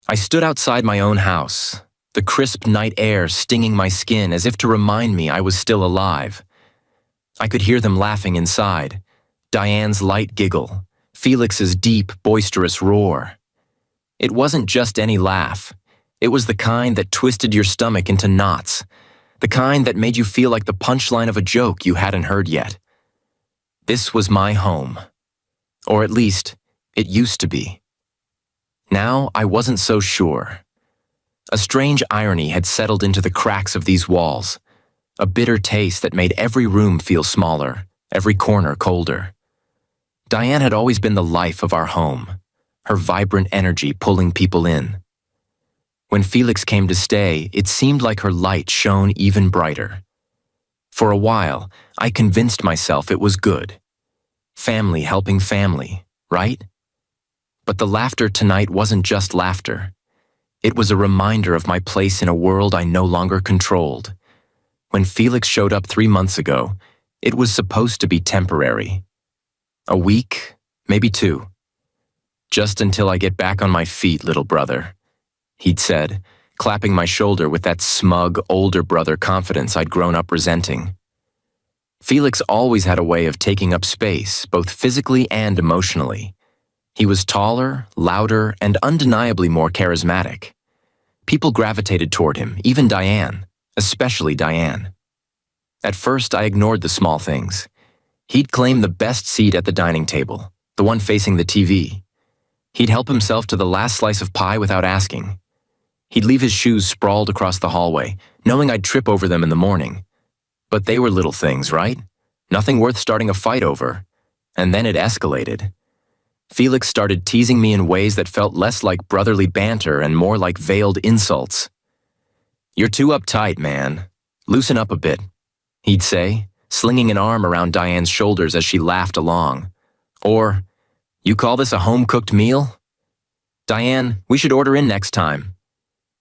I stood outside my own house, the crisp night air stinging my skin as if to remind me I was still alive. I could hear them laughing inside, Diane's light giggle, Felix's deep, boisterous roar. It wasn't just any laugh. It was the kind that twisted your stomach into knots, the kind that made you feel like the punchline of a joke you hadn't heard yet. This was my home. Or at least, it used to be. Now, I wasn't so sure. A strange irony had settled into the cracks of these walls, a bitter taste that made every room feel smaller, every corner colder. Diane had always been the life of our home, her vibrant energy pulling people in. When Felix came to stay, it seemed like her light shone even brighter. For a while, I convinced myself it was good. Family helping family, right? But the laughter tonight wasn't just laughter. It was a reminder of my place in a world I no longer controlled. When Felix showed up 3 months ago, it was supposed to be temporary. A week, maybe 2. "Just until I get back on my feet, little brother," he'd said, clapping my shoulder with that smug, older brother confidence I'd grown up resenting. Felix always had a way of taking up space, both physically and emotionally. He was taller, louder, and undeniably more charismatic. People gravitated toward him, even Diane, especially Diane. At first, I ignored the small things. He'd claim the best seat at the dining table, the one facing the TV. He'd help himself to the last slice of pie without asking. He'd leave his shoes sprawled across the hallway, knowing I'd trip over them in the morning. But they were little things, right? Nothing worth starting a fight over. And then it escalated. Felix started teasing me in ways that felt less like brotherly banter and more like veiled insults. "You're too uptight, man. Loosen up a bit," he'd say, slinging an arm around Diane's shoulders as she laughed along. Or, "You call this a home-cooked meal? Diane, we should order in next time."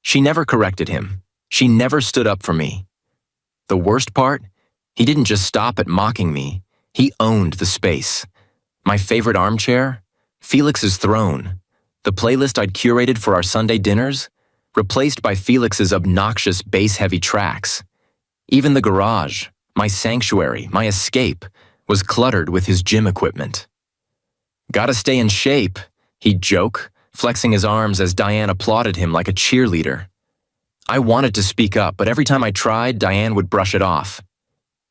She never corrected him. She never stood up for me. The worst part? He didn't just stop at mocking me. He owned the space. My favorite armchair? Felix's throne. The playlist I'd curated for our Sunday dinners? Replaced by Felix's obnoxious bass-heavy tracks. Even the garage, my sanctuary, my escape, was cluttered with his gym equipment. "Gotta stay in shape," he'd joke, flexing his arms as Diane applauded him like a cheerleader. I wanted to speak up, but every time I tried, Diane would brush it off.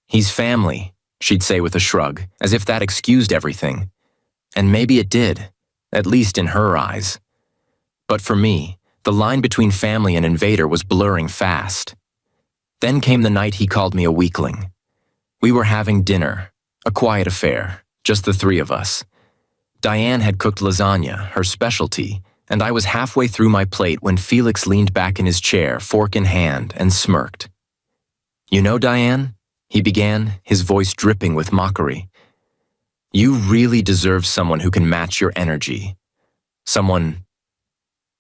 "He's family," she'd say with a shrug, as if that excused everything. And maybe it did, at least in her eyes. But for me, the line between family and invader was blurring fast. Then came the night he called me a weakling. We were having dinner, a quiet affair, just the 3 of us. Diane had cooked lasagna, her specialty, and I was halfway through my plate when Felix leaned back in his chair, fork in hand, and smirked. "You know, Diane," he began, his voice dripping with mockery, "you really deserve someone who can match your energy. Someone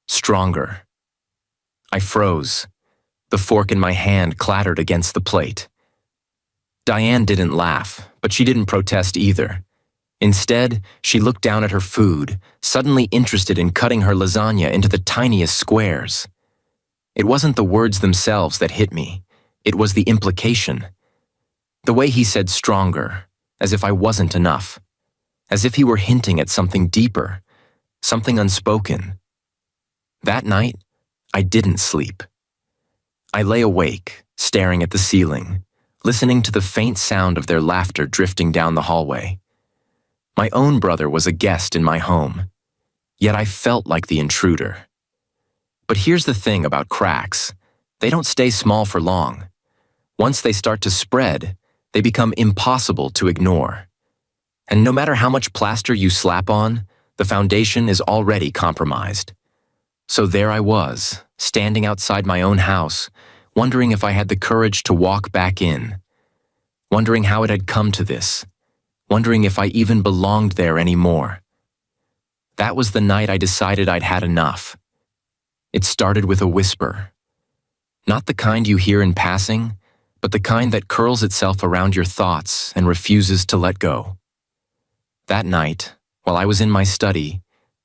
stronger." I froze. The fork in my hand clattered against the plate. Diane didn't laugh, but she didn't protest either. Instead, she looked down at her food, suddenly interested in cutting her lasagna into the tiniest squares. It wasn't the words themselves that hit me. It was the implication. The way he said stronger, as if I wasn't enough. As if he were hinting at something deeper, something unspoken. That night, I didn't sleep. I lay awake, staring at the ceiling, listening to the faint sound of their laughter drifting down the hallway. My own brother was a guest in my home, yet I felt like the intruder. But here's the thing about cracks. They don't stay small for long. Once they start to spread, they become impossible to ignore. And no matter how much plaster you slap on, the foundation is already compromised. So there I was, standing outside my own house, wondering if I had the courage to walk back in, wondering how it had come to this, wondering if I even belonged there anymore. That was the night I decided I'd had enough. It started with a whisper. Not the kind you hear in passing, but the kind that curls itself around your thoughts and refuses to let go. That night, while I was in my study,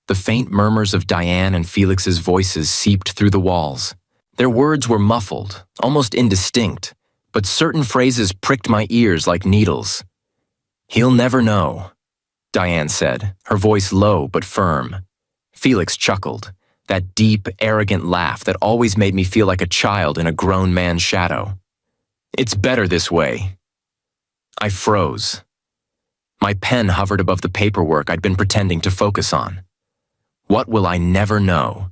The faint murmurs of Diane and Felix's voices seeped through the walls. Their words were muffled, almost indistinct, but certain phrases pricked my ears like needles. "He'll never know," Diane said, her voice low but firm. Felix chuckled, that deep, arrogant laugh that always made me feel like a child in a grown man's shadow. "It's better this way." I froze. My pen hovered above the paperwork I'd been pretending to focus on. What will I never know?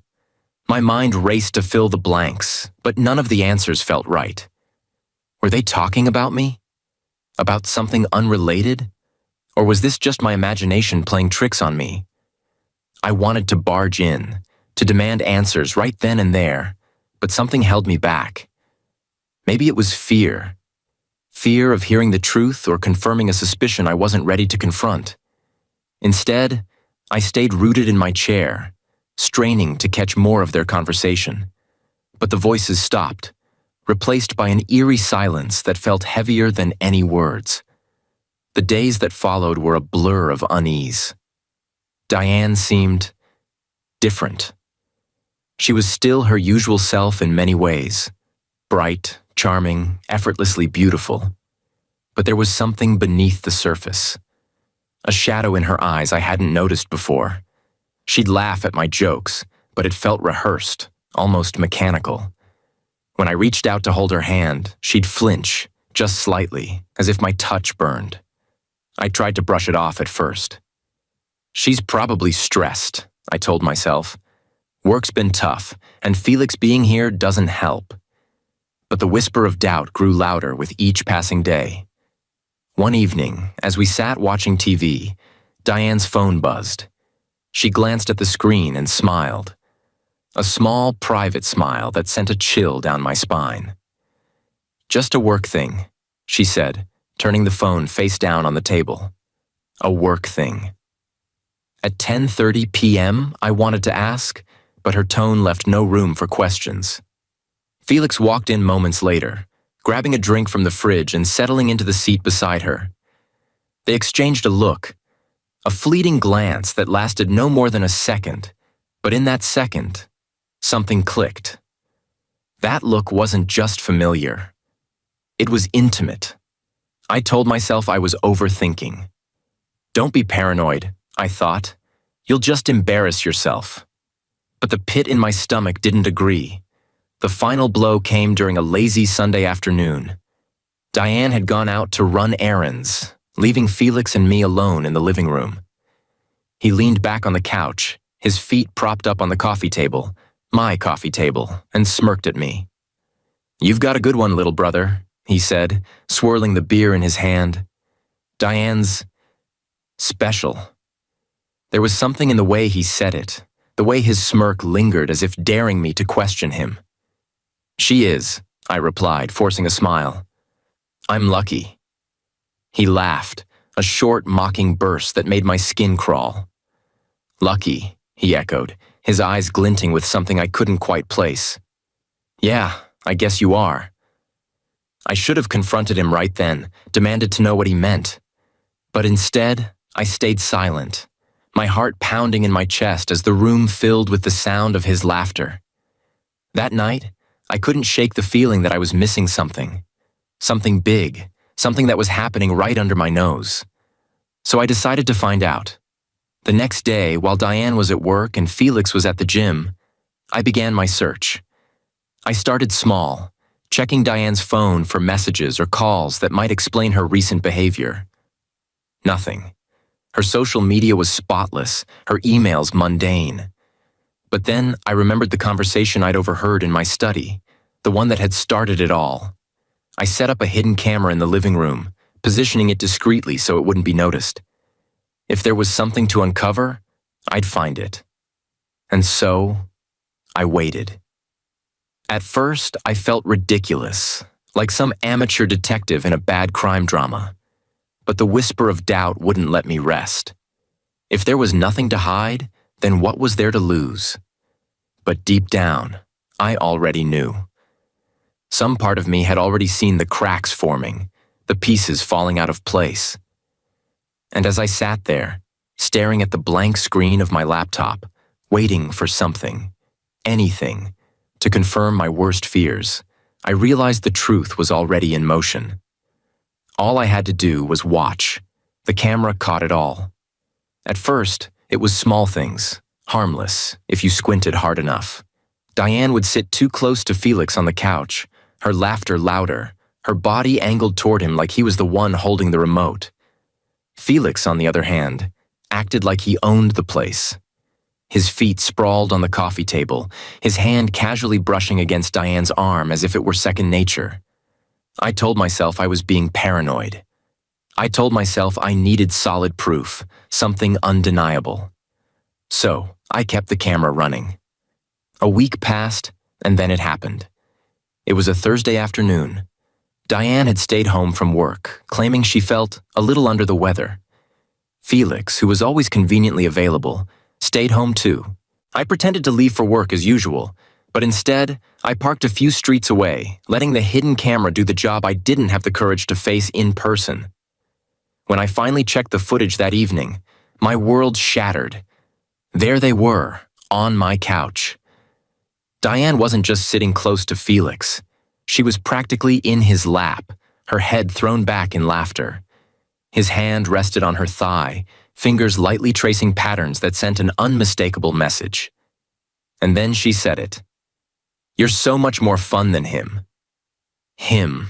My mind raced to fill the blanks, but none of the answers felt right. Were they talking about me? About something unrelated? Or was this just my imagination playing tricks on me? I wanted to barge in, to demand answers right then and there, but something held me back. Maybe it was fear. Fear of hearing the truth or confirming a suspicion I wasn't ready to confront. Instead, I stayed rooted in my chair, straining to catch more of their conversation. But the voices stopped, replaced by an eerie silence that felt heavier than any words. The days that followed were a blur of unease. Diane seemed different. She was still her usual self in many ways, bright, charming, effortlessly beautiful. But there was something beneath the surface. A shadow in her eyes I hadn't noticed before. She'd laugh at my jokes, but it felt rehearsed, almost mechanical. When I reached out to hold her hand, she'd flinch, just slightly, as if my touch burned. I tried to brush it off at first. "She's probably stressed," I told myself. "Work's been tough, and Felix being here doesn't help." But the whisper of doubt grew louder with each passing day. One evening, as we sat watching TV, Diane's phone buzzed. She glanced at the screen and smiled. A small, private smile that sent a chill down my spine. "Just a work thing," she said, turning the phone face down on the table. A work thing. At 10:30 p.m., I wanted to ask, but her tone left no room for questions. Felix walked in moments later, grabbing a drink from the fridge and settling into the seat beside her. They exchanged a look, a fleeting glance that lasted no more than a second, but in that second, something clicked. That look wasn't just familiar. It was intimate. I told myself I was overthinking. "Don't be paranoid," I thought. "You'll just embarrass yourself." But the pit in my stomach didn't agree. The final blow came during a lazy Sunday afternoon. Diane had gone out to run errands, leaving Felix and me alone in the living room. He leaned back on the couch, his feet propped up on the coffee table, my coffee table, and smirked at me. "You've got a good one, little brother," he said, swirling the beer in his hand. "Diane's special." There was something in the way he said it, the way his smirk lingered as if daring me to question him. "She is," I replied, forcing a smile. "I'm lucky." He laughed, a short, mocking burst that made my skin crawl. "Lucky," he echoed, his eyes glinting with something I couldn't quite place. "Yeah, I guess you are." I should have confronted him right then, demanded to know what he meant. But instead, I stayed silent, my heart pounding in my chest as the room filled with the sound of his laughter. That night, I couldn't shake the feeling that I was missing something. Something big, something that was happening right under my nose. So I decided to find out. The next day, while Diane was at work and Felix was at the gym, I began my search. I started small, checking Diane's phone for messages or calls that might explain her recent behavior. Nothing. Her social media was spotless, her emails mundane. But then I remembered the conversation I'd overheard in my study, the one that had started it all. I set up a hidden camera in the living room, positioning it discreetly so it wouldn't be noticed. If there was something to uncover, I'd find it. And so, I waited. At first, I felt ridiculous, like some amateur detective in a bad crime drama. But the whisper of doubt wouldn't let me rest. If there was nothing to hide, then what was there to lose? But deep down, I already knew. Some part of me had already seen the cracks forming, the pieces falling out of place. And as I sat there, staring at the blank screen of my laptop, waiting for something, anything, to confirm my worst fears. I realized the truth was already in motion. All I had to do was watch. The camera caught it all. At first, it was small things, harmless, if you squinted hard enough. Diane would sit too close to Felix on the couch, her laughter louder, her body angled toward him like he was the one holding the remote. Felix, on the other hand, acted like he owned the place. His feet sprawled on the coffee table, his hand casually brushing against Diane's arm as if it were second nature. I told myself I was being paranoid. I told myself I needed solid proof, something undeniable. So, I kept the camera running. A week passed, and then it happened. It was a Thursday afternoon. Diane had stayed home from work, claiming she felt a little under the weather. Felix, who was always conveniently available, stayed home too. I pretended to leave for work as usual, but instead, I parked a few streets away, letting the hidden camera do the job I didn't have the courage to face in person. When I finally checked the footage that evening, my world shattered. There they were, on my couch. Diane wasn't just sitting close to Felix. She was practically in his lap, her head thrown back in laughter. His hand rested on her thigh, fingers lightly tracing patterns that sent an unmistakable message. And then she said it. "You're so much more fun than him." Him.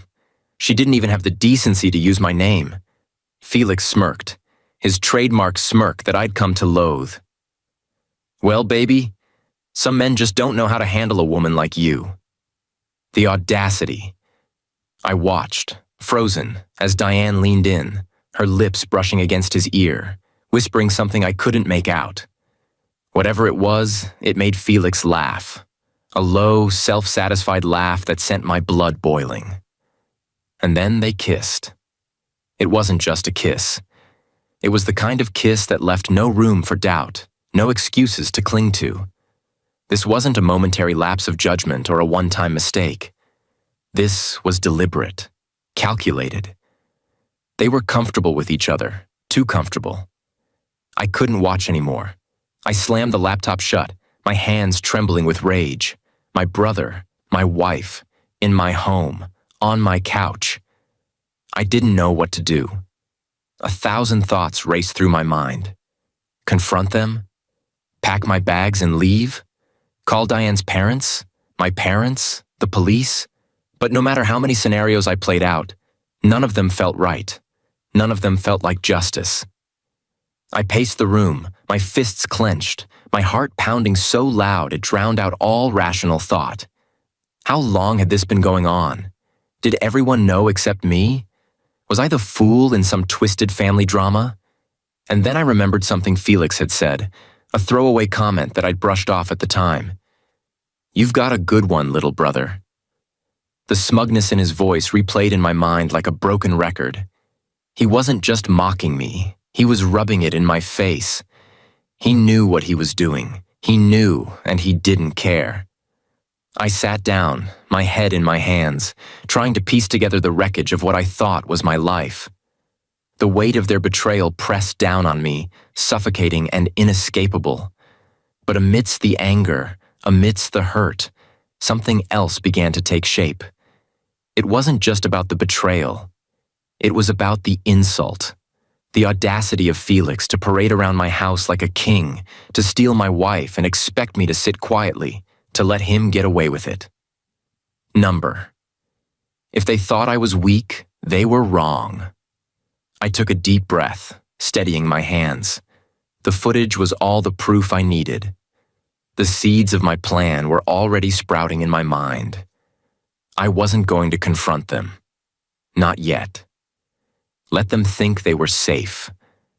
She didn't even have the decency to use my name. Felix smirked, his trademark smirk that I'd come to loathe. "Well, baby, some men just don't know how to handle a woman like you." The audacity. I watched, frozen, as Diane leaned in, her lips brushing against his ear, whispering something I couldn't make out. Whatever it was, it made Felix laugh. A low, self-satisfied laugh that sent my blood boiling. And then they kissed. It wasn't just a kiss. It was the kind of kiss that left no room for doubt, no excuses to cling to. This wasn't a momentary lapse of judgment or a one-time mistake. This was deliberate, calculated. They were comfortable with each other, too comfortable. I couldn't watch anymore. I slammed the laptop shut, my hands trembling with rage. My brother, my wife, in my home, on my couch. I didn't know what to do. 1,000 thoughts raced through my mind. Confront them? Pack my bags and leave? Call Diane's parents? My parents? The police? But no matter how many scenarios I played out, none of them felt right. None of them felt like justice. I paced the room, my fists clenched, my heart pounding so loud it drowned out all rational thought. How long had this been going on? Did everyone know except me? Was I the fool in some twisted family drama? And then I remembered something Felix had said, a throwaway comment that I'd brushed off at the time. "You've got a good one, little brother." The smugness in his voice replayed in my mind like a broken record. He wasn't just mocking me. He was rubbing it in my face. He knew what he was doing. He knew, and he didn't care. I sat down, my head in my hands, trying to piece together the wreckage of what I thought was my life. The weight of their betrayal pressed down on me, suffocating and inescapable. But amidst the anger, amidst the hurt, something else began to take shape. It wasn't just about the betrayal. It was about the insult. The audacity of Felix to parade around my house like a king, to steal my wife and expect me to sit quietly, to let him get away with it. Number. If they thought I was weak, they were wrong. I took a deep breath, steadying my hands. The footage was all the proof I needed. The seeds of my plan were already sprouting in my mind. I wasn't going to confront them. Not yet. Let them think they were safe,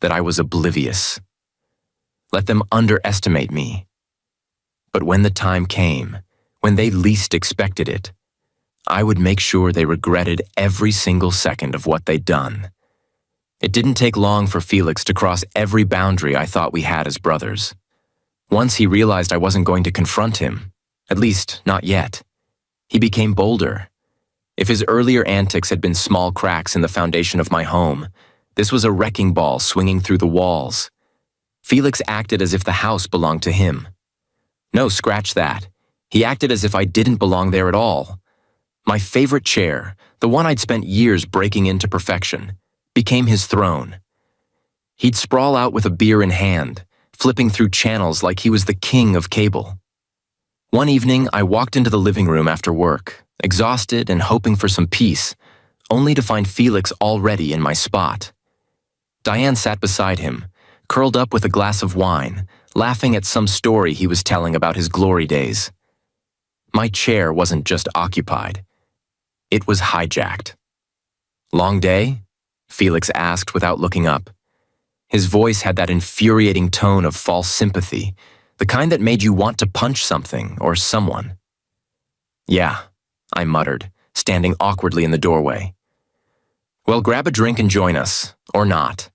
that I was oblivious. Let them underestimate me. But when the time came, when they least expected it, I would make sure they regretted every single second of what they'd done. It didn't take long for Felix to cross every boundary I thought we had as brothers. Once he realized I wasn't going to confront him, at least not yet, he became bolder. If his earlier antics had been small cracks in the foundation of my home, this was a wrecking ball swinging through the walls. Felix acted as if the house belonged to him, No, scratch that. He acted as if I didn't belong there at all. My favorite chair, the one I'd spent years breaking into perfection, became his throne. He'd sprawl out with a beer in hand, flipping through channels like he was the king of cable. One evening, I walked into the living room after work, exhausted and hoping for some peace, only to find Felix already in my spot. Diane sat beside him, curled up with a glass of wine, laughing at some story he was telling about his glory days. My chair wasn't just occupied. It was hijacked. "Long day?" Felix asked without looking up. His voice had that infuriating tone of false sympathy, the kind that made you want to punch something or someone. "Yeah," I muttered, standing awkwardly in the doorway. "Well, grab a drink and join us, or not."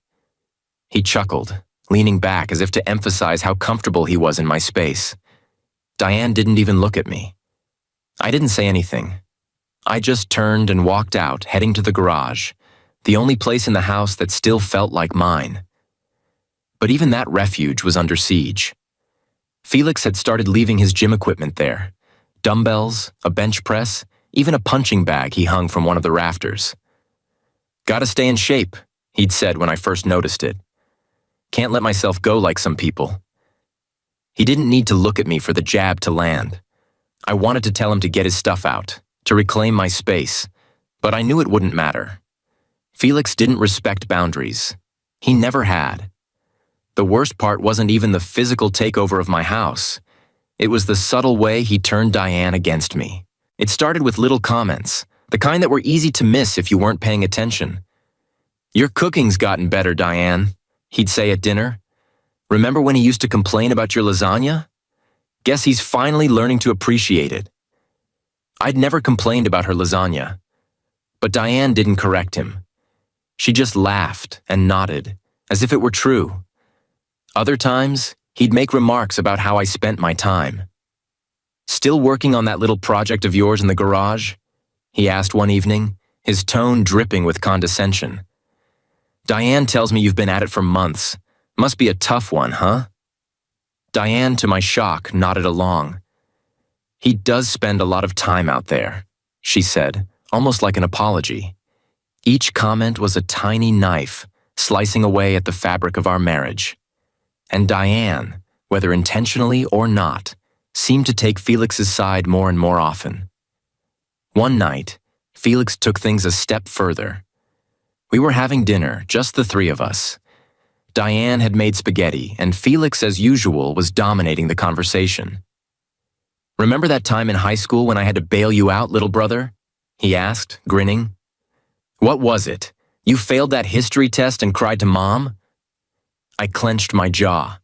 He chuckled, leaning back as if to emphasize how comfortable he was in my space. Diane didn't even look at me. I didn't say anything. I just turned and walked out, heading to the garage, the only place in the house that still felt like mine. But even that refuge was under siege. Felix had started leaving his gym equipment there. Dumbbells, a bench press, even a punching bag he hung from one of the rafters. "Gotta stay in shape," he'd said when I first noticed it. "Can't let myself go like some people." He didn't need to look at me for the jab to land. I wanted to tell him to get his stuff out, to reclaim my space, but I knew it wouldn't matter. Felix didn't respect boundaries. He never had. The worst part wasn't even the physical takeover of my house. It was the subtle way he turned Diane against me. It started with little comments, the kind that were easy to miss if you weren't paying attention. "Your cooking's gotten better, Diane," he'd say at dinner. "Remember when he used to complain about your lasagna? Guess he's finally learning to appreciate it." I'd never complained about her lasagna, but Diane didn't correct him. She just laughed and nodded, as if it were true. Other times, he'd make remarks about how I spent my time. "Still working on that little project of yours in the garage?" he asked one evening, his tone dripping with condescension. "Diane tells me you've been at it for months. Must be a tough one, huh?" Diane, to my shock, nodded along. "He does spend a lot of time out there," she said, almost like an apology. Each comment was a tiny knife, slicing away at the fabric of our marriage. And Diane, whether intentionally or not, seemed to take Felix's side more and more often. One night, Felix took things a step further. We were having dinner, just the three of us. Diane had made spaghetti, and Felix, as usual, was dominating the conversation. "Remember that time in high school when I had to bail you out, little brother?" he asked, grinning. "What was it? You failed that history test and cried to Mom?" I clenched my jaw.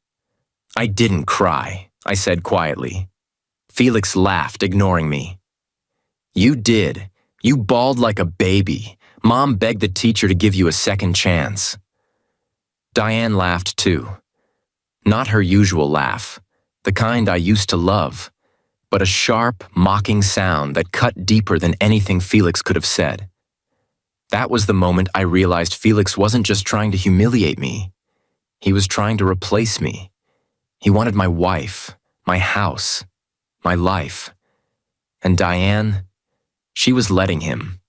"I didn't cry," I said quietly. Felix laughed, ignoring me. "You did. You bawled like a baby. Mom begged the teacher to give you a second chance." Diane laughed too. Not her usual laugh, the kind I used to love, but a sharp, mocking sound that cut deeper than anything Felix could have said. That was the moment I realized Felix wasn't just trying to humiliate me. He was trying to replace me. He wanted my wife, my house, my life. And Diane, she was letting him.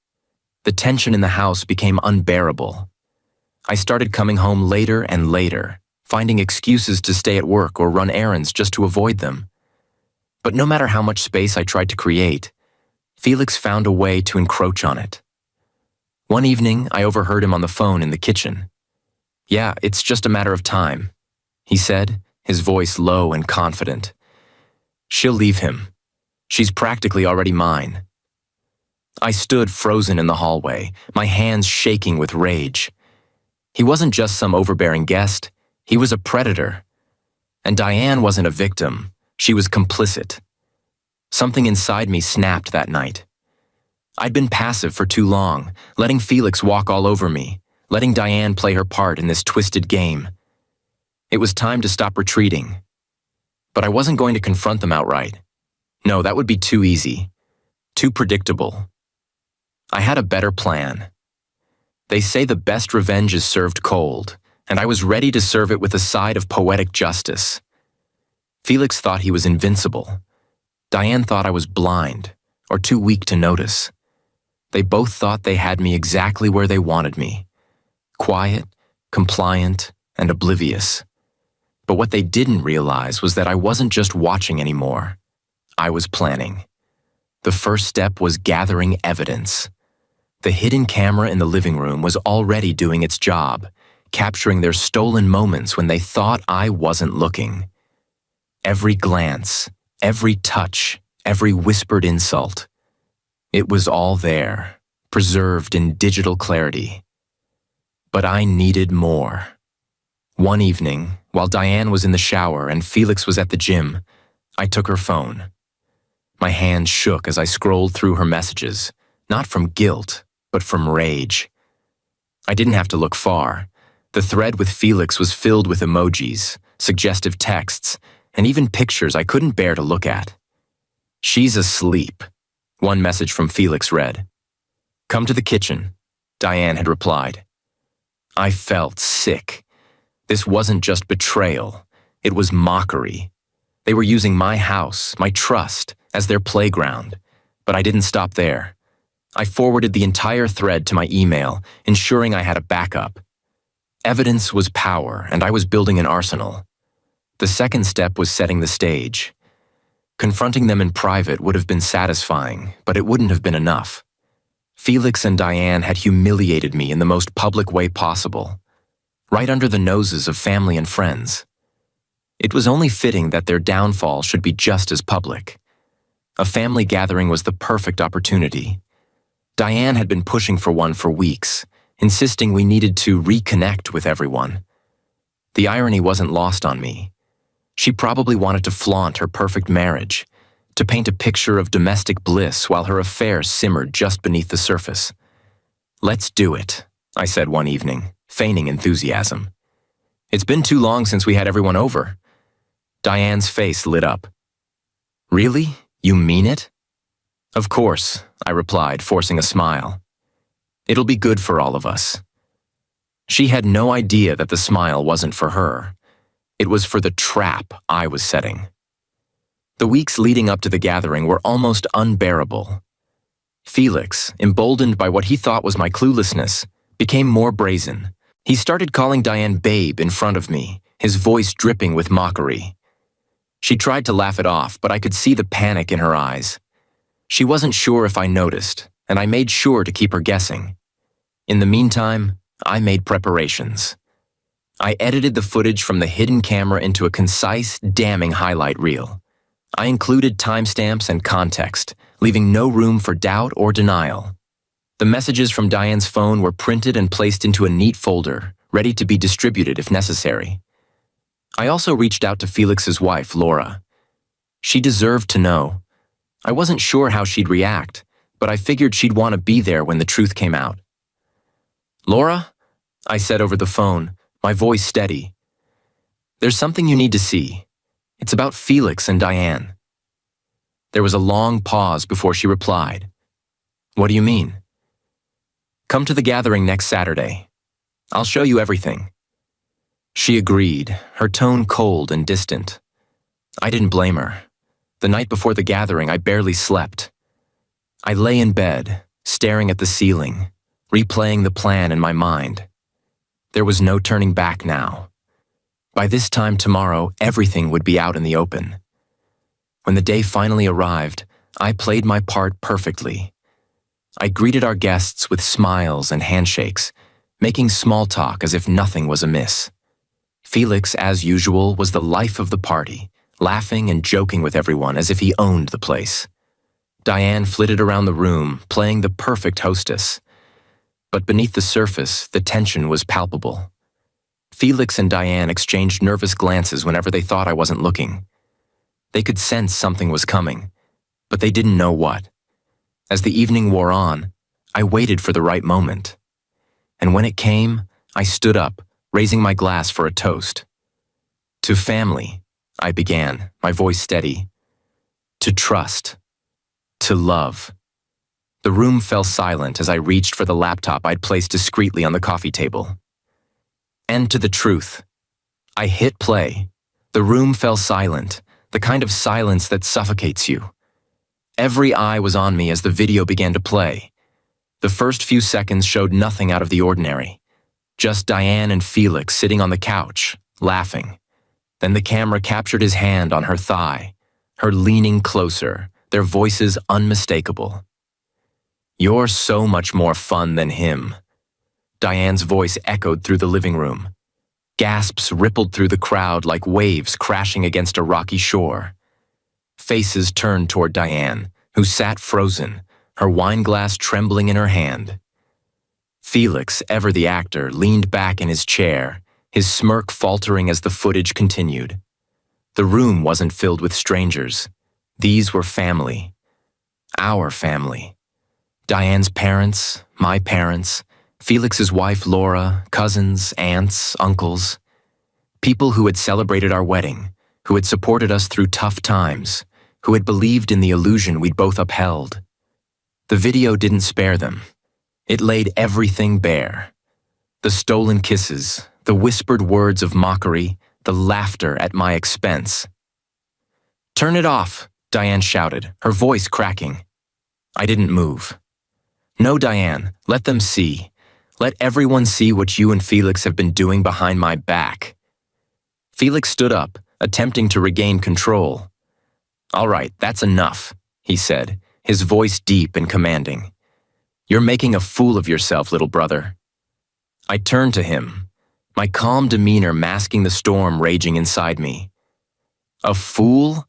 The tension in the house became unbearable. I started coming home later and later, finding excuses to stay at work or run errands just to avoid them. But no matter how much space I tried to create, Felix found a way to encroach on it. One evening, I overheard him on the phone in the kitchen. "Yeah, it's just a matter of time," he said, his voice low and confident. "She'll leave him. She's practically already mine." I stood frozen in the hallway, my hands shaking with rage. He wasn't just some overbearing guest, he was a predator. And Diane wasn't a victim, she was complicit. Something inside me snapped that night. I'd been passive for too long, letting Felix walk all over me, letting Diane play her part in this twisted game. It was time to stop retreating. But I wasn't going to confront them outright. No, that would be too easy, too predictable. I had a better plan. They say the best revenge is served cold, and I was ready to serve it with a side of poetic justice. Felix thought he was invincible. Diane thought I was blind or too weak to notice. They both thought they had me exactly where they wanted me, quiet, compliant, and oblivious. But what they didn't realize was that I wasn't just watching anymore. I was planning. The first step was gathering evidence. The hidden camera in the living room was already doing its job, capturing their stolen moments when they thought I wasn't looking. Every glance, every touch, every whispered insult. It was all there, preserved in digital clarity. But I needed more. One evening, while Diane was in the shower and Felix was at the gym, I took her phone. My hand shook as I scrolled through her messages, not from guilt, but from rage. I didn't have to look far. The thread with Felix was filled with emojis, suggestive texts, and even pictures I couldn't bear to look at. "She's asleep," one message from Felix read. "Come to the kitchen," Diane had replied. I felt sick. This wasn't just betrayal, it was mockery. They were using my house, my trust, as their playground. But I didn't stop there. I forwarded the entire thread to my email, ensuring I had a backup. Evidence was power, and I was building an arsenal. The second step was setting the stage. Confronting them in private would have been satisfying, but it wouldn't have been enough. Felix and Diane had humiliated me in the most public way possible, right under the noses of family and friends. It was only fitting that their downfall should be just as public. A family gathering was the perfect opportunity. Diane had been pushing for one for weeks, insisting we needed to reconnect with everyone. The irony wasn't lost on me. She probably wanted to flaunt her perfect marriage, to paint a picture of domestic bliss while her affair simmered just beneath the surface. "Let's do it," I said one evening, feigning enthusiasm. "It's been too long since we had everyone over." Diane's face lit up. "Really? You mean it?" "Of course," I replied, forcing a smile. "It'll be good for all of us." She had no idea that the smile wasn't for her. It was for the trap I was setting. The weeks leading up to the gathering were almost unbearable. Felix, emboldened by what he thought was my cluelessness, became more brazen. He started calling Diane babe in front of me, his voice dripping with mockery. She tried to laugh it off, but I could see the panic in her eyes. She wasn't sure if I noticed, and I made sure to keep her guessing. In the meantime, I made preparations. I edited the footage from the hidden camera into a concise, damning highlight reel. I included timestamps and context, leaving no room for doubt or denial. The messages from Diane's phone were printed and placed into a neat folder, ready to be distributed if necessary. I also reached out to Felix's wife, Laura. She deserved to know. I wasn't sure how she'd react, but I figured she'd want to be there when the truth came out. "Laura," I said over the phone, my voice steady. "There's something you need to see. It's about Felix and Diane." There was a long pause before she replied. "What do you mean?" "Come to the gathering next Saturday. I'll show you everything." She agreed, her tone cold and distant. I didn't blame her. The night before the gathering, I barely slept. I lay in bed, staring at the ceiling, replaying the plan in my mind. There was no turning back now. By this time tomorrow, everything would be out in the open. When the day finally arrived, I played my part perfectly. I greeted our guests with smiles and handshakes, making small talk as if nothing was amiss. Felix, as usual, was the life of the party, laughing and joking with everyone as if he owned the place. Diane flitted around the room, playing the perfect hostess. But beneath the surface, the tension was palpable. Felix and Diane exchanged nervous glances whenever they thought I wasn't looking. They could sense something was coming, but they didn't know what. As the evening wore on, I waited for the right moment. And when it came, I stood up, raising my glass for a toast. "To family," I began, my voice steady. "To trust. To love." The room fell silent as I reached for the laptop I'd placed discreetly on the coffee table. "And to the truth." I hit play. The room fell silent. the kind of silence that suffocates you. Every eye was on me as the video began to play. The first few seconds showed nothing out of the ordinary. Just Diane and Felix sitting on the couch, laughing. Then the camera captured his hand on her thigh, her leaning closer, their voices unmistakable. "You're so much more fun than him." Diane's voice echoed through the living room. Gasps rippled through the crowd like waves crashing against a rocky shore. Faces turned toward Diane, who sat frozen, her wineglass trembling in her hand. Felix, ever the actor, leaned back in his chair, his smirk faltering as the footage continued. The room wasn't filled with strangers. These were family. Our family. Diane's parents, my parents, Felix's wife Laura, cousins, aunts, uncles. People who had celebrated our wedding, who had supported us through tough times, who had believed in the illusion we'd both upheld. The video didn't spare them. It laid everything bare. The stolen kisses, the whispered words of mockery, the laughter at my expense. "Turn it off," Diane shouted, her voice cracking. I didn't move. "No, Diane, let them see. Let everyone see what you and Felix have been doing behind my back." Felix stood up, attempting to regain control. "All right, that's enough," he said, his voice deep and commanding. "You're making a fool of yourself, little brother." I turned to him, my calm demeanor masking the storm raging inside me. "A fool?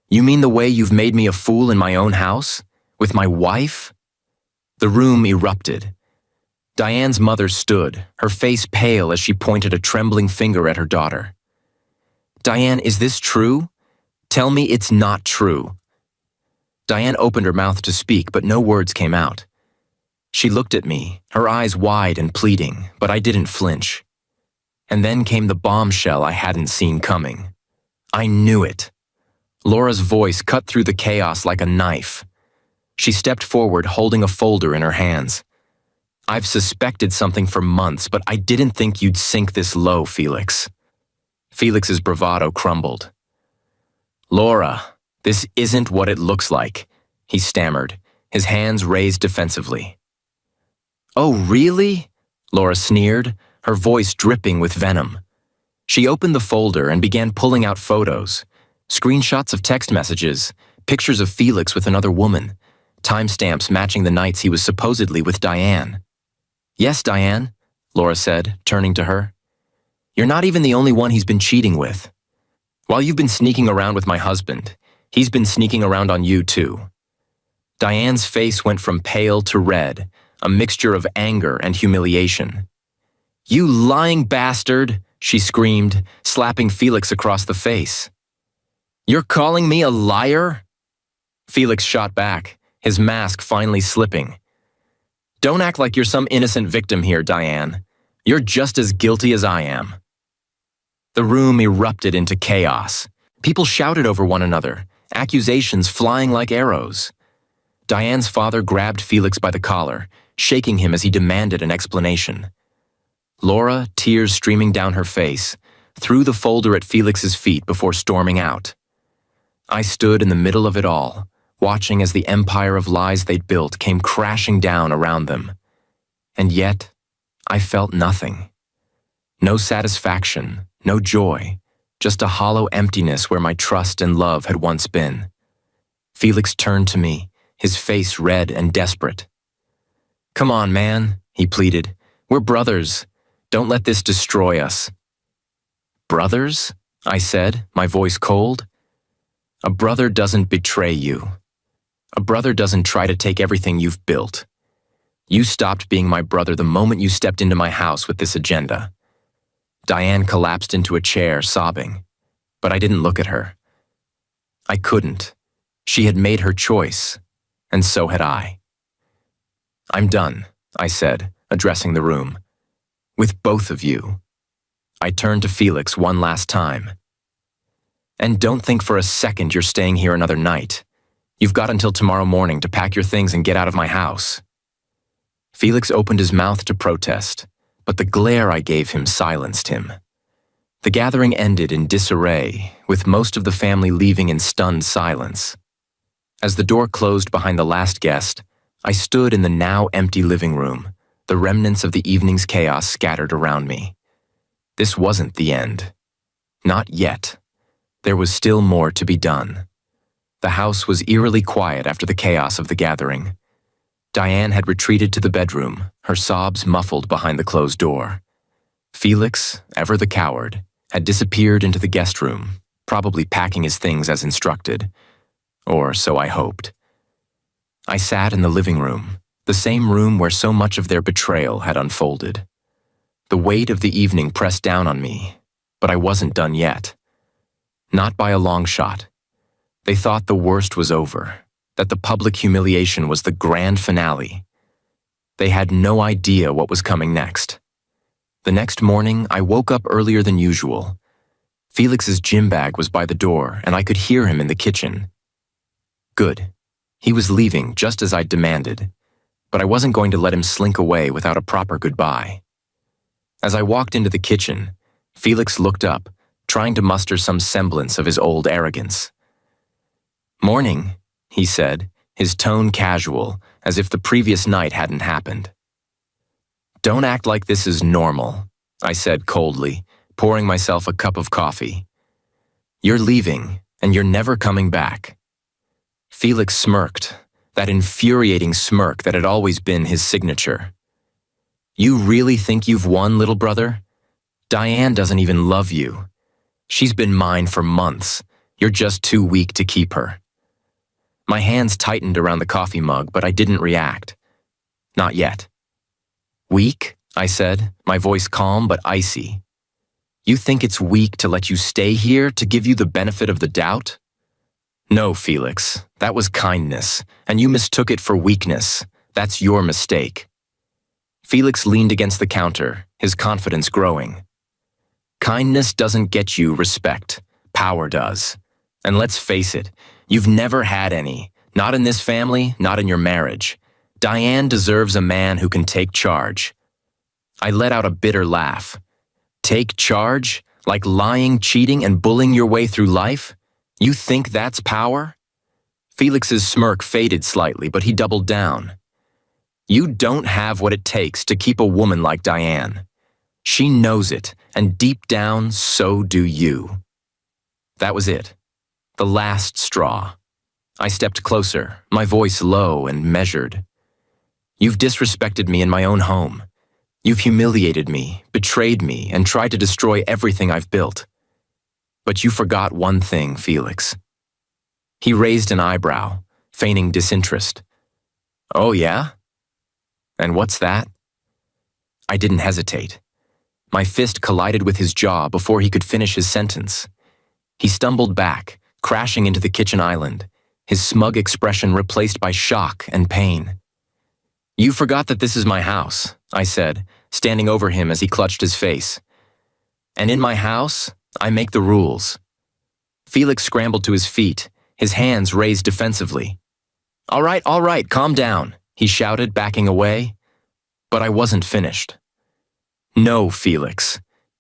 You mean the way you've made me a fool in my own house? With my wife?" The room erupted. Diane's mother stood, her face pale as she pointed a trembling finger at her daughter. "Diane, is this true? Tell me it's not true." Diane opened her mouth to speak, but no words came out. She looked at me, her eyes wide and pleading, but I didn't flinch. And then came the bombshell I hadn't seen coming. I knew it. Laura's voice cut through the chaos like a knife. She stepped forward, holding a folder in her hands. "I've suspected something for months, but I didn't think you'd sink this low, Felix." Felix's bravado crumbled. "Laura, this isn't what it looks like," he stammered, his hands raised defensively. "Oh, really?" Laura sneered, her voice dripping with venom. She opened the folder and began pulling out photos, screenshots of text messages, pictures of Felix with another woman, timestamps matching the nights he was supposedly with Diane. "Yes, Diane," Laura said, turning to her. "You're not even the only one he's been cheating with. While you've been sneaking around with my husband, he's been sneaking around on you too." Diane's face went from pale to red, a mixture of anger and humiliation. "You lying bastard," she screamed, slapping Felix across the face. "You're calling me a liar?" Felix shot back, his mask finally slipping. "Don't act like you're some innocent victim here, Diane. You're just as guilty as I am." The room erupted into chaos. People shouted over one another, accusations flying like arrows. Diane's father grabbed Felix by the collar, shaking him as he demanded an explanation. Laura, tears streaming down her face, threw the folder at Felix's feet before storming out. I stood in the middle of it all, watching as the empire of lies they'd built came crashing down around them. And yet, I felt nothing. No satisfaction, no joy, just a hollow emptiness where my trust and love had once been. Felix turned to me, his face red and desperate. "Come on, man," he pleaded. "We're brothers. Don't let this destroy us." "Brothers?" I said, my voice cold. "A brother doesn't betray you. A brother doesn't try to take everything you've built. You stopped being my brother the moment you stepped into my house with this agenda." Diane collapsed into a chair, sobbing, but I didn't look at her. I couldn't. She had made her choice, and so had I. "I'm done," I said, addressing the room. "With both of you." I turned to Felix one last time. "And don't think for a second you're staying here another night. You've got until tomorrow morning to pack your things and get out of my house." Felix opened his mouth to protest, but the glare I gave him silenced him. The gathering ended in disarray, with most of the family leaving in stunned silence. As the door closed behind the last guest, I stood in the now empty living room, the remnants of the evening's chaos scattered around me. This wasn't the end. Not yet. There was still more to be done. The house was eerily quiet after the chaos of the gathering. Diane had retreated to the bedroom, her sobs muffled behind the closed door. Felix, ever the coward, had disappeared into the guest room, probably packing his things as instructed. Or so I hoped. I sat in the living room, the same room where so much of their betrayal had unfolded. The weight of the evening pressed down on me, but I wasn't done yet. Not by a long shot. They thought the worst was over, that the public humiliation was the grand finale. They had no idea what was coming next. The next morning, I woke up earlier than usual. Felix's gym bag was by the door, and I could hear him in the kitchen. Good. He was leaving just as I'd demanded, but I wasn't going to let him slink away without a proper goodbye. As I walked into the kitchen, Felix looked up, trying to muster some semblance of his old arrogance. "Morning," he said, his tone casual, as if the previous night hadn't happened. "Don't act like this is normal," I said coldly, pouring myself a cup of coffee. "You're leaving, and you're never coming back." Felix smirked, that infuriating smirk that had always been his signature. "You really think you've won, little brother? Diane doesn't even love you. She's been mine for months. You're just too weak to keep her." My hands tightened around the coffee mug, but I didn't react. Not yet. "Weak?" I said, my voice calm but icy. "You think it's weak to let you stay here, to give you the benefit of the doubt?" "No, Felix, that was kindness, and you mistook it for weakness. That's your mistake." Felix leaned against the counter, his confidence growing. "Kindness doesn't get you respect. Power does. And let's face it, you've never had any. Not in this family, not in your marriage. Diane deserves a man who can take charge." I let out a bitter laugh. "Take charge? Like lying, cheating, and bullying your way through life? You think that's power?" Felix's smirk faded slightly, but he doubled down. "You don't have what it takes to keep a woman like Diane. She knows it, and deep down, so do you." That was it. The last straw. I stepped closer, my voice low and measured. "You've disrespected me in my own home. You've humiliated me, betrayed me, and tried to destroy everything I've built. But you forgot one thing, Felix." He raised an eyebrow, feigning disinterest. "Oh, yeah? And what's that?" I didn't hesitate. My fist collided with his jaw before he could finish his sentence. He stumbled back, crashing into the kitchen island, his smug expression replaced by shock and pain. "You forgot that this is my house," I said, standing over him as he clutched his face. "And in my house, I make the rules." Felix scrambled to his feet, his hands raised defensively. All right, calm down," he shouted, backing away. But I wasn't finished. "No, Felix.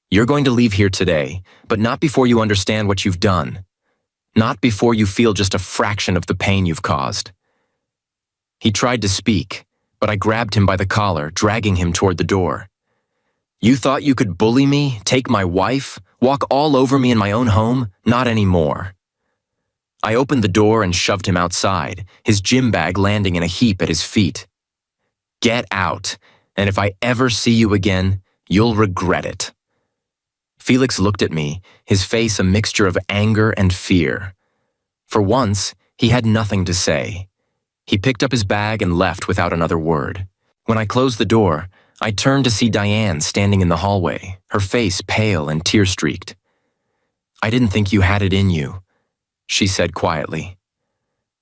You're going to leave here today, but not before you understand what you've done. Not before you feel just a fraction of the pain you've caused." He tried to speak, but I grabbed him by the collar, dragging him toward the door. "You thought you could bully me, take my wife, walk all over me in my own home? Not anymore." I opened the door and shoved him outside, his gym bag landing in a heap at his feet. "Get out, and if I ever see you again, you'll regret it." Felix looked at me, his face a mixture of anger and fear. For once, he had nothing to say. He picked up his bag and left without another word. When I closed the door, I turned to see Diane standing in the hallway, her face pale and tear-streaked. "I didn't think you had it in you," she said quietly.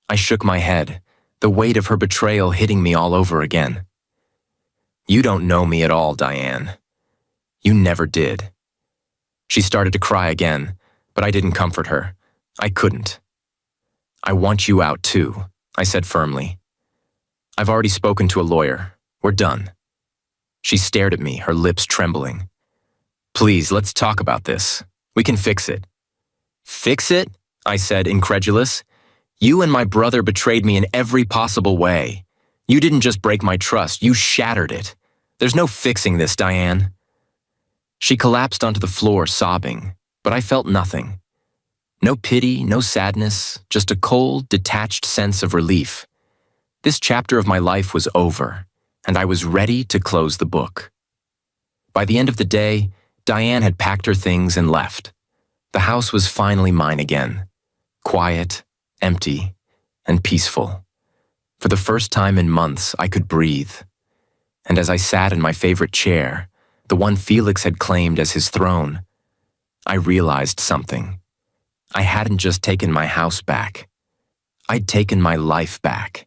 I shook my head, the weight of her betrayal hitting me all over again. "You don't know me at all, Diane. You never did." She started to cry again, but I didn't comfort her. I couldn't. "I want you out too," I said firmly. "I've already spoken to a lawyer. We're done." She stared at me, her lips trembling. "Please, let's talk about this. We can fix it." Fix it? I said, incredulous. You and my brother betrayed me in every possible way. You didn't just break my trust, you shattered it. There's no fixing this, Diane. She collapsed onto the floor, sobbing, but I felt nothing. No pity, no sadness, just a cold, detached sense of relief. This chapter of my life was over, and I was ready to close the book. By the end of the day, Diane had packed her things and left. The house was finally mine again, quiet, empty, and peaceful. For the first time in months, I could breathe. And as I sat in my favorite chair, the one Felix had claimed as his throne, I realized something. I hadn't just taken my house back. I'd taken my life back.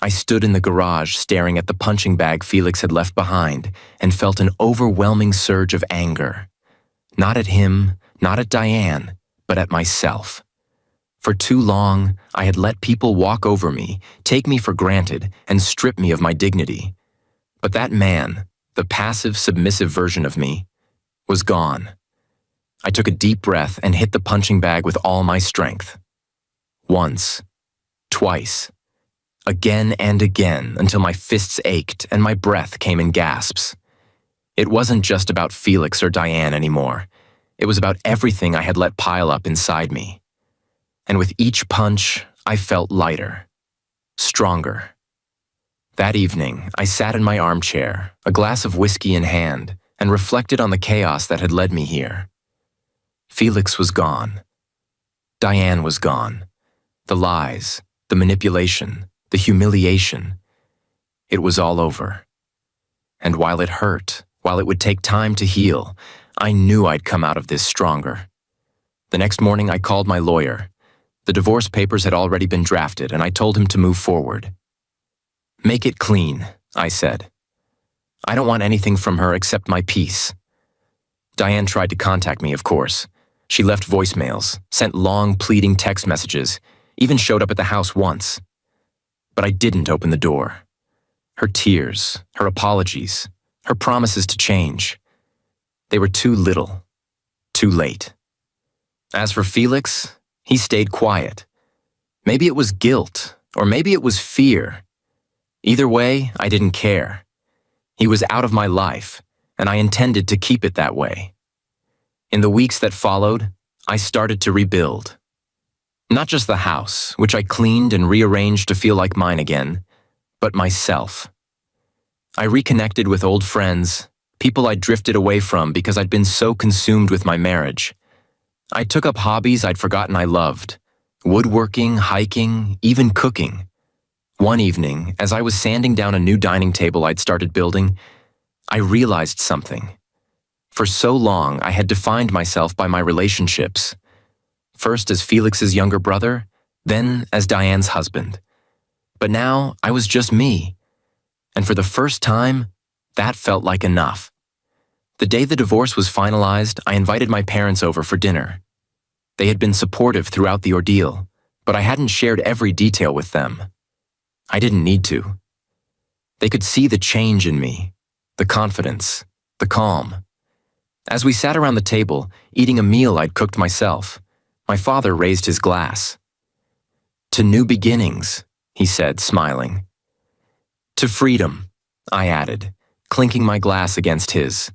I stood in the garage staring at the punching bag Felix had left behind and felt an overwhelming surge of anger. Not at him, not at Diane, but at myself. For too long, I had let people walk over me, take me for granted, and strip me of my dignity. But that man, the passive, submissive version of me, was gone. I took a deep breath and hit the punching bag with all my strength. Once, twice, again and again until my fists ached and my breath came in gasps. It wasn't just about Felix or Diane anymore. It was about everything I had let pile up inside me. And with each punch, I felt lighter, stronger. That evening, I sat in my armchair, a glass of whiskey in hand, and reflected on the chaos that had led me here. Felix was gone. Diane was gone. The lies, the manipulation, the humiliation. It was all over. And while it hurt, while it would take time to heal, I knew I'd come out of this stronger. The next morning, I called my lawyer. The divorce papers had already been drafted, and I told him to move forward. Make it clean, I said. I don't want anything from her except my peace. Diane tried to contact me, of course. She left voicemails, sent long, pleading text messages, even showed up at the house once. But I didn't open the door. Her tears, her apologies, her promises to change. They were too little, too late. As for Felix, he stayed quiet. Maybe it was guilt, or maybe it was fear. Either way, I didn't care. He was out of my life, and I intended to keep it that way. In the weeks that followed, I started to rebuild. Not just the house, which I cleaned and rearranged to feel like mine again, but myself. I reconnected with old friends, people I'd drifted away from because I'd been so consumed with my marriage. I took up hobbies I'd forgotten I loved, woodworking, hiking, even cooking. One evening, as I was sanding down a new dining table I'd started building, I realized something. For so long, I had defined myself by my relationships. First as Felix's younger brother, then as Diane's husband. But now, I was just me. And for the first time, that felt like enough. The day the divorce was finalized, I invited my parents over for dinner. They had been supportive throughout the ordeal, but I hadn't shared every detail with them. I didn't need to. They could see the change in me, the confidence, the calm. As we sat around the table, eating a meal I'd cooked myself, my father raised his glass. "To new beginnings," he said, smiling. "To freedom," I added, clinking my glass against his.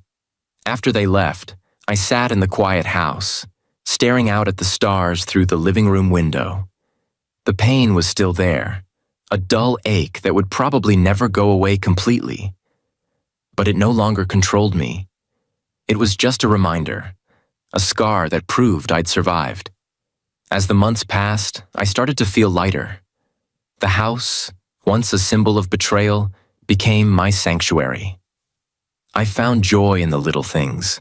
After they left, I sat in the quiet house, staring out at the stars through the living room window. The pain was still there, a dull ache that would probably never go away completely. But it no longer controlled me. It was just a reminder, a scar that proved I'd survived. As the months passed, I started to feel lighter. The house, once a symbol of betrayal, became my sanctuary. I found joy in the little things: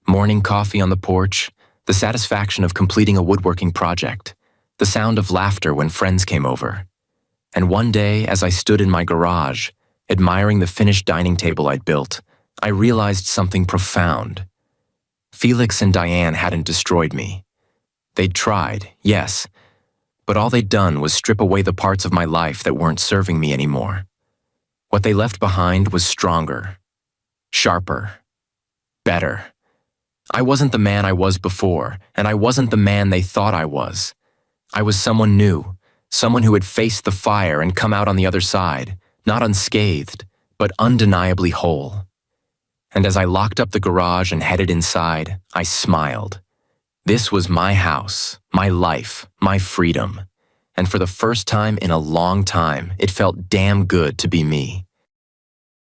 morning coffee on the porch, the satisfaction of completing a woodworking project, the sound of laughter when friends came over. And one day, as I stood in my garage, admiring the finished dining table I'd built, I realized something profound. Felix and Diane hadn't destroyed me. They'd tried, yes, but all they'd done was strip away the parts of my life that weren't serving me anymore. What they left behind was stronger, sharper, better. I wasn't the man I was before, and I wasn't the man they thought I was. I was someone new, someone who had faced the fire and come out on the other side, not unscathed, but undeniably whole. And as I locked up the garage and headed inside, I smiled. This was my house, my life, my freedom. And for the first time in a long time, it felt damn good to be me.